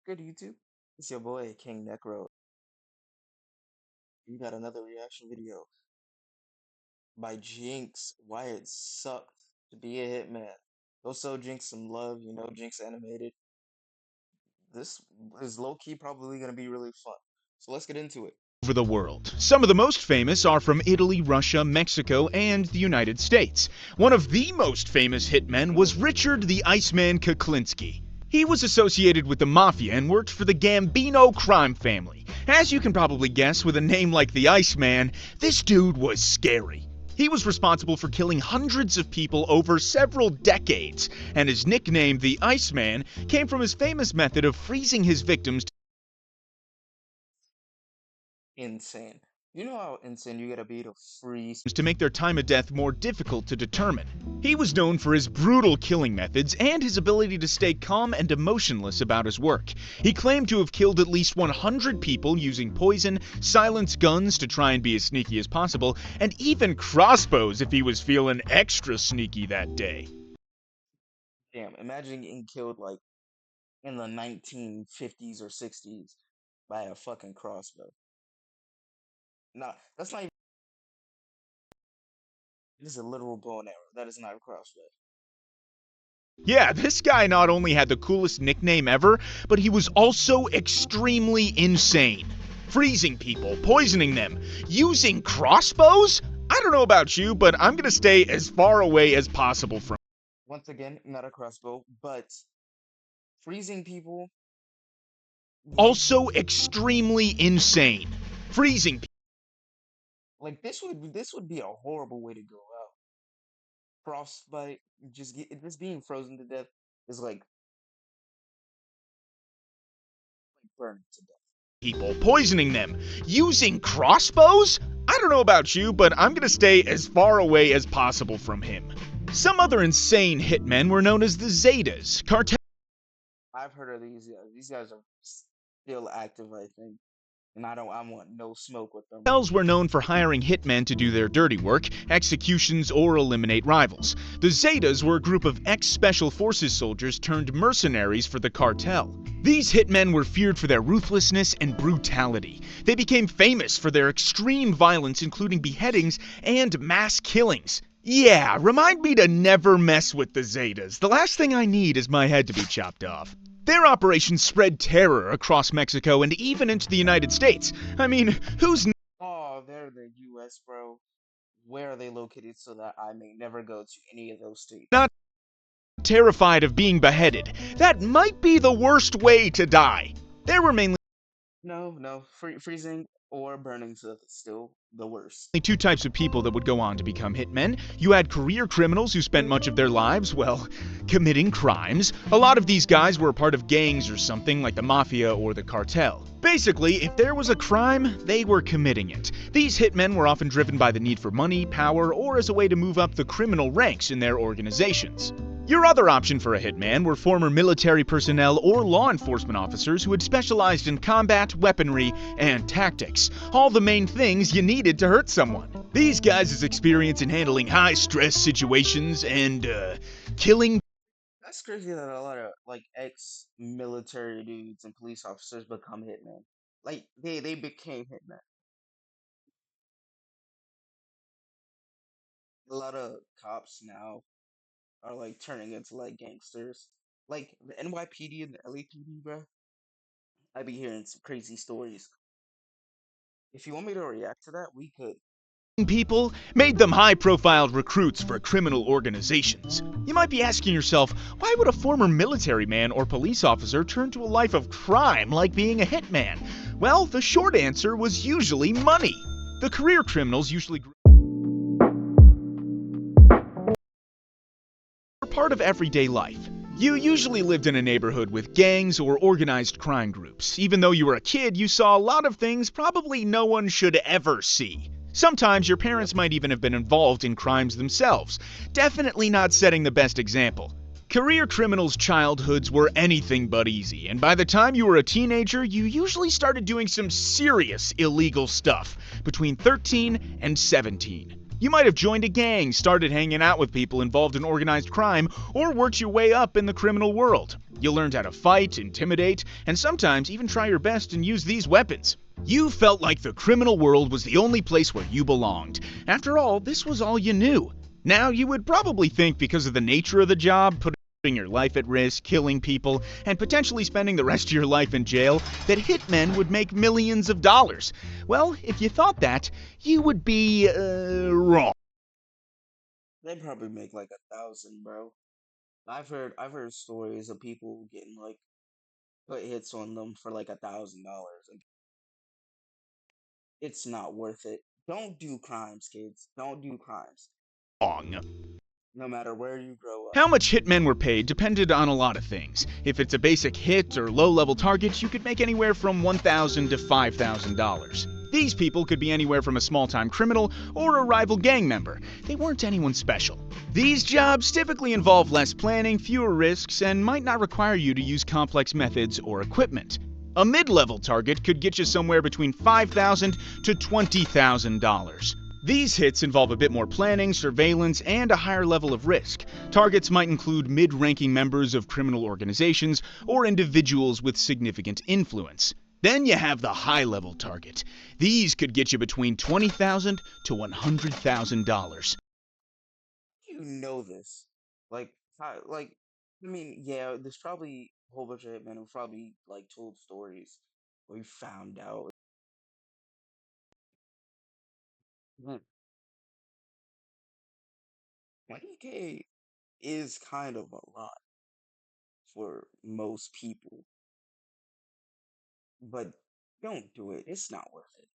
Good YouTube. It's your boy King Necro. You got another reaction video by Jinx. Why it sucked to be a hitman. Also, Jinx some love. Jinx animated. This is low key probably gonna be really fun. So let's get into it. Over the world. Some of the most famous are from Italy, Russia, Mexico, and the United States. One of the most famous hitmen was Richard the Iceman Kuklinski. He was associated with the Mafia and worked for the Gambino crime family. As you can probably guess, with a name like the Iceman, this dude was scary. He was responsible for killing hundreds of people over several decades, and his nickname, the Iceman, came from his famous method of freezing his victims Insane. You know how insane you gotta be to freeze. to make their time of death more difficult to determine. He was known for his brutal killing methods and his ability to stay calm and emotionless about his work. He claimed to have killed at least 100 people using poison, silenced guns to try and be as sneaky as possible, and even crossbows if he was feeling extra sneaky that day. Damn, imagine getting killed like in the 1950s or 60s by a fucking crossbow. Nah, that's not even. This is a literal bow and arrow. That is not a crossbow. Yeah, this guy not only had the coolest nickname ever, but he was also extremely insane. Freezing people, poisoning them, using crossbows? I don't know about you, but I'm gonna stay as far away as possible from. Once again, not a crossbow, but freezing people. Also extremely insane. Freezing people. Like this would be a horrible way to go out. Frostbite, just being frozen to death is like burning to death. People, poisoning them, using crossbows? I don't know about you, but I'm gonna stay as far away as possible from him. Some other insane hitmen were known as the Zetas, I've heard of these guys. These guys are still active, I think, and I want no smoke with them. cartels were known for hiring hitmen to do their dirty work, executions, or eliminate rivals. The Zetas were a group of ex-special forces soldiers turned mercenaries for the cartel. These hitmen were feared for their ruthlessness and brutality. They became famous for their extreme violence, including beheadings and mass killings. Yeah, remind me to never mess with the Zetas. The last thing I need is my head to be chopped off. Their operations spread terror across Mexico and even into the United States. I mean, who's Oh, they're the U.S., bro. Where are they located so that I may never go to any of those states? not terrified of being beheaded? That might be the worst way to die. There were mainly No, freezing or burning to death is still the worst. two types of people that would go on to become hitmen. You had career criminals who spent much of their lives, well, committing crimes. A lot of these guys were a part of gangs or something like the Mafia or the cartel. Basically, if there was a crime, they were committing it. These hitmen were often driven by the need for money, power, or as a way to move up the criminal ranks in their organizations. Your other option for a hitman were former military personnel or law enforcement officers who had specialized in combat, weaponry, and tactics. All the main things you needed to hurt someone. These guys' experience in handling high-stress situations and, killing. That's crazy that a lot of like ex-military dudes and police officers become hitmen. Like they became hitmen. A lot of cops now are like turning into like gangsters. Like the NYPD and the LAPD, bro. I be hearing some crazy stories. If you want me to react to that, we could. People made them high-profile recruits for criminal organizations. You might be asking yourself, why would a former military man or police officer turn to a life of crime like being a hitman? Well, the short answer was usually money. The career criminals usually were part of everyday life. You usually lived in a neighborhood with gangs or organized crime groups. Even though you were a kid, you saw a lot of things probably no one should ever see. Sometimes your parents might even have been involved in crimes themselves. Definitely not setting the best example. Career criminals' childhoods were anything but easy, and by the time you were a teenager, you usually started doing some serious illegal stuff, between 13 and 17. You might have joined a gang, started hanging out with people involved in organized crime, or worked your way up in the criminal world. You learned how to fight, intimidate, and sometimes even try your best and use these weapons. You felt like the criminal world was the only place where you belonged. After all, this was all you knew. Now, you would probably think because of the nature of the job, putting your life at risk, killing people, and potentially spending the rest of your life in jail, that hitmen would make millions of dollars. Well, if you thought that, you would be, wrong. They probably make like 1,000, bro. I've heard stories of people getting like put hits on them for like $1,000. Like, it's not worth it. Don't do crimes, kids. Don't do crimes. No matter where you grow up. How much hitmen were paid depended on a lot of things. If it's a basic hit or low-level target, you could make anywhere from $1,000 to $5,000. These people could be anywhere from a small-time criminal or a rival gang member. They weren't anyone special. These jobs typically involve less planning, fewer risks, and might not require you to use complex methods or equipment. A mid-level target could get you somewhere between $5,000 to $20,000. These hits involve a bit more planning, surveillance, and a higher level of risk. Targets might include mid-ranking members of criminal organizations or individuals with significant influence. Then you have the high-level target. These could get you between $20,000 to $100,000. You know this. Like, I mean, yeah, there's probably a whole bunch of hitmen who probably like told stories where you found out. Hmm, 20K is kind of a lot for most people, but don't do it. It's not worth it.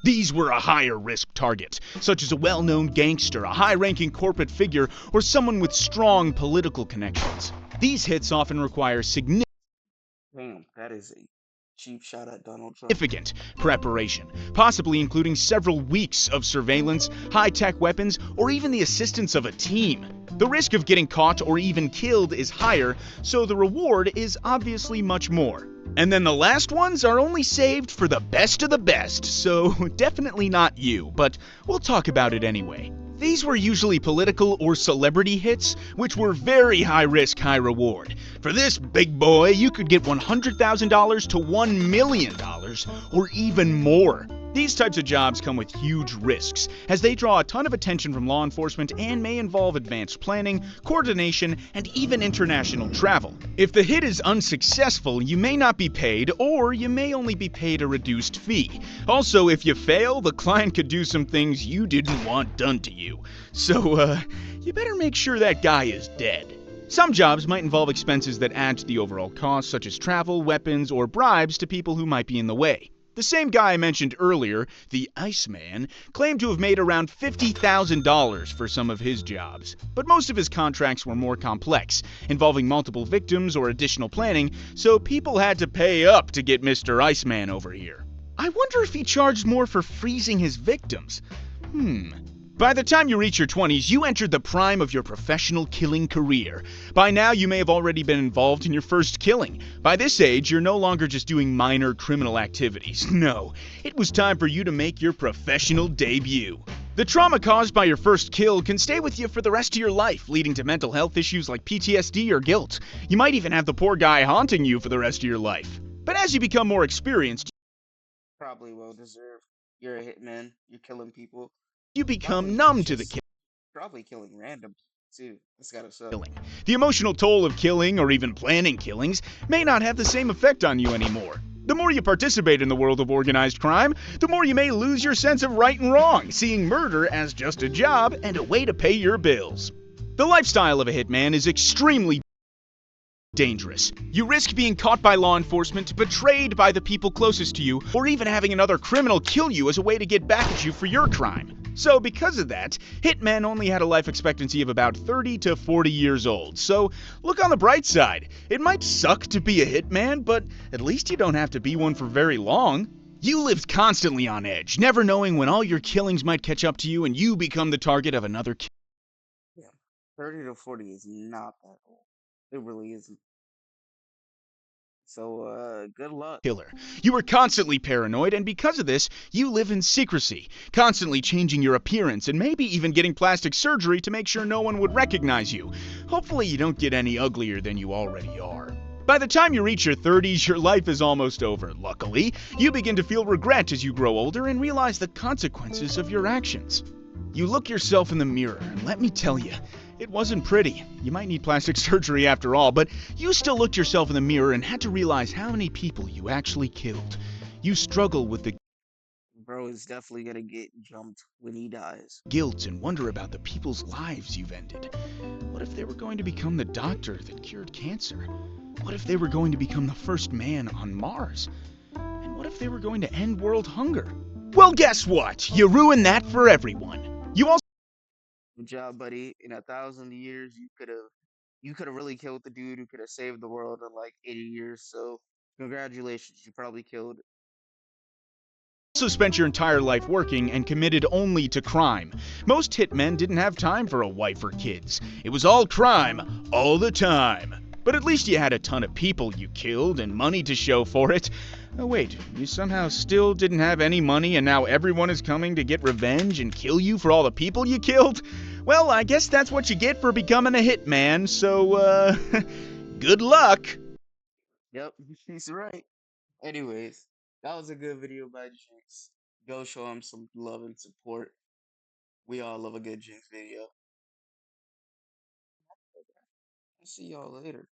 These were a higher risk target, such as a well-known gangster, a high-ranking corporate figure, or someone with strong political connections. These hits often require significant Damn, that is a cheap shot at Donald Trump. significant preparation, possibly including several weeks of surveillance, high-tech weapons, or even the assistance of a team. The risk of getting caught or even killed is higher, so the reward is obviously much more. And then the last ones are only saved for the best of the best, so definitely not you, but we'll talk about it anyway. These were usually political or celebrity hits, which were very high risk, high reward. For this big boy, you could get $100,000 to $1 million, or even more. These types of jobs come with huge risks, as they draw a ton of attention from law enforcement and may involve advanced planning, coordination, and even international travel. If the hit is unsuccessful, you may not be paid, or you may only be paid a reduced fee. Also, if you fail, the client could do some things you didn't want done to you. So, you better make sure that guy is dead. Some jobs might involve expenses that add to the overall cost, such as travel, weapons, or bribes to people who might be in the way. The same guy I mentioned earlier, the Iceman, claimed to have made around $50,000 for some of his jobs. But most of his contracts were more complex, involving multiple victims or additional planning, so people had to pay up to get Mr. Iceman over here. I wonder if he charged more for freezing his victims. By the time you reach your 20s, you entered the prime of your professional killing career. By now, you may have already been involved in your first killing. By this age, you're no longer just doing minor criminal activities. No, it was time for you to make your professional debut. The trauma caused by your first kill can stay with you for the rest of your life, leading to mental health issues like PTSD or guilt. You might even have the poor guy haunting you for the rest of your life. But as you become more experienced, Probably well deserved. You're a hitman. You're killing people. you become Probably numb to the just probably killing random too. That's gotta suck. killing. The emotional toll of killing, or even planning killings, may not have the same effect on you anymore. The more you participate in the world of organized crime, the more you may lose your sense of right and wrong, seeing murder as just a job and a way to pay your bills. The lifestyle of a hitman is extremely dangerous. You risk being caught by law enforcement, betrayed by the people closest to you, or even having another criminal kill you as a way to get back at you for your crime. So because of that, hitmen only had a life expectancy of about 30 to 40 years old. So look on the bright side. It might suck to be a hitman, but at least you don't have to be one for very long. You lived constantly on edge, never knowing when all your killings might catch up to you and you become the target of another Yeah, 30 to 40 is not that old. It really isn't. So, good luck. killer. You were constantly paranoid, and because of this, you live in secrecy, constantly changing your appearance and maybe even getting plastic surgery to make sure no one would recognize you. Hopefully you don't get any uglier than you already are. By the time you reach your 30s, your life is almost over. Luckily, you begin to feel regret as you grow older and realize the consequences of your actions. You look yourself in the mirror, and let me tell you, it wasn't pretty. You might need plastic surgery after all, but you still looked yourself in the mirror and had to realize how many people you actually killed. You struggle with the Bro is definitely gonna get jumped when he dies. guilt and wonder about the people's lives you've ended. What if they were going to become the doctor that cured cancer? What if they were going to become the first man on Mars? And what if they were going to end world hunger? Well, guess what? You ruined that for everyone. You also Good job, buddy. In 1,000 years, you could have really killed the dude who could have saved the world in like 80 years. So congratulations, you probably killed. spent your entire life working and committed only to crime. Most hitmen didn't have time for a wife or kids. It was all crime, all the time. But at least you had a ton of people you killed and money to show for it. Oh wait, you somehow still didn't have any money and now everyone is coming to get revenge and kill you for all the people you killed? Well, I guess that's what you get for becoming a hitman, so, good luck! Yep, he's right. Anyways, that was a good video by Jinx. Go show him some love and support. We all love a good Jinx video. I'll see y'all later.